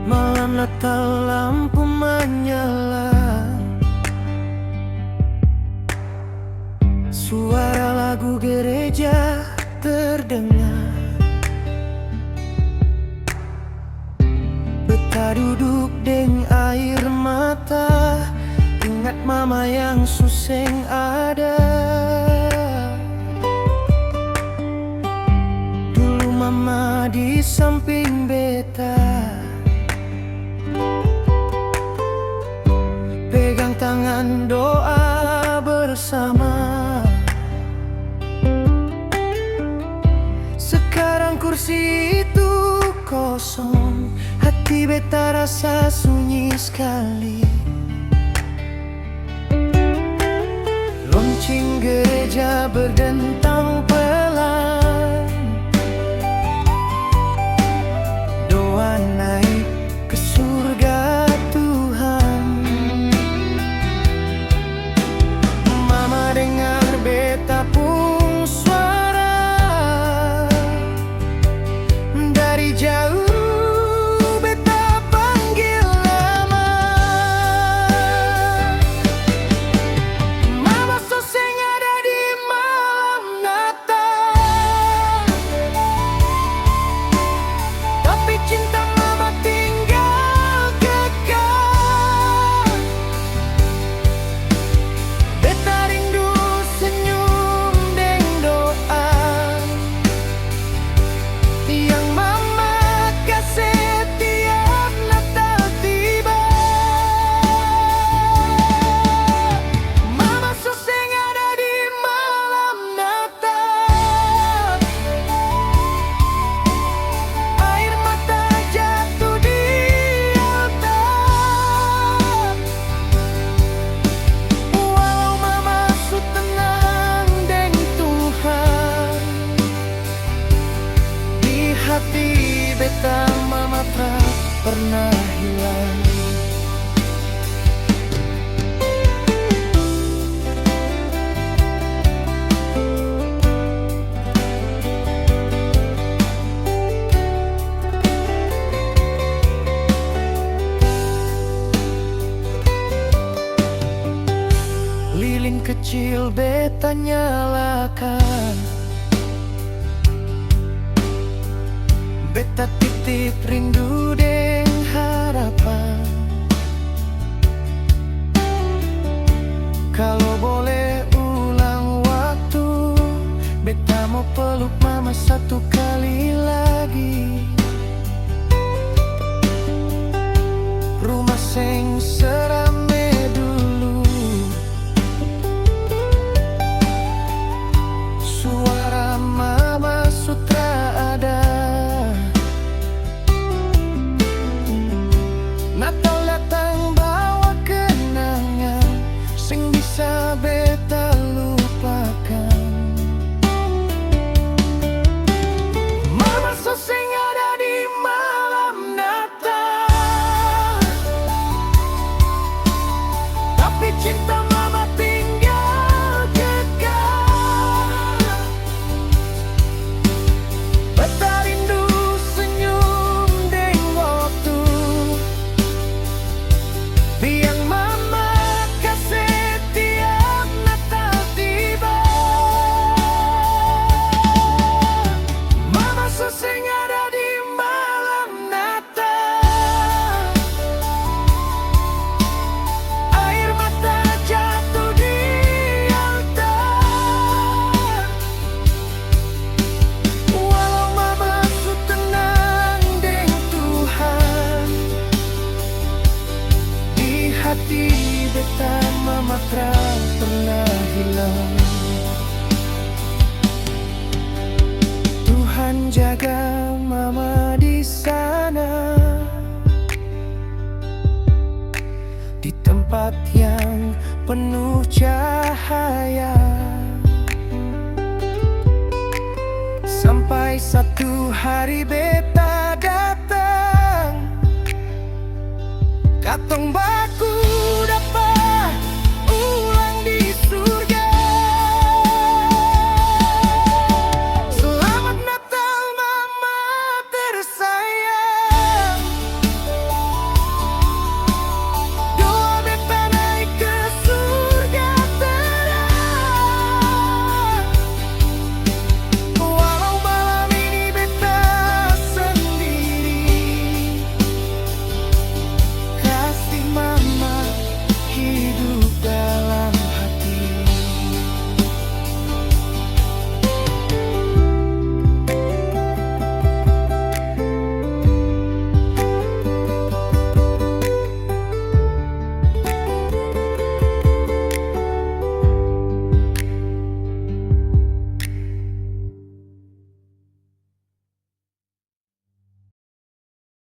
Malam Natal lampu menyala, suara lagu gereja terdengar. Beta duduk deng air mata, ingat mama yang suseng ada. Dulu mama di samping beta, pegang tangan doa bersama. Sekarang kursi itu kosong, hati beta rasa sunyi sekali. Lonceng gereja berdentang pelan, doa naik ke surga Tuhan. Mama dengar beta pun suara dari jauh. Hati beta mama tak pernah hilang. Lilin kecil beta nyalakan, beta titip rindu deng harapan. Kalau boleh ulang waktu, beta mau peluk mama satu kali lagi. Rumah seng serame dulu, suara mama sutra ada. Natal datang bawa kenangan, sing bisa beta lupakan. Mama soseng ada di malam Natal, tapi cinta mama tinggal kekal. Beta rindu senyum deng waktu yang mama kasih tiap Natal tiba. Mama soseng ada di malam Natal, air mata jatuh di altar. Walau mama su tenang deng Tuhan, di hati beta mama tak pernah hilang. Tuhan jaga mama di sana, di tempat yang penuh cahaya. Sampai satu hari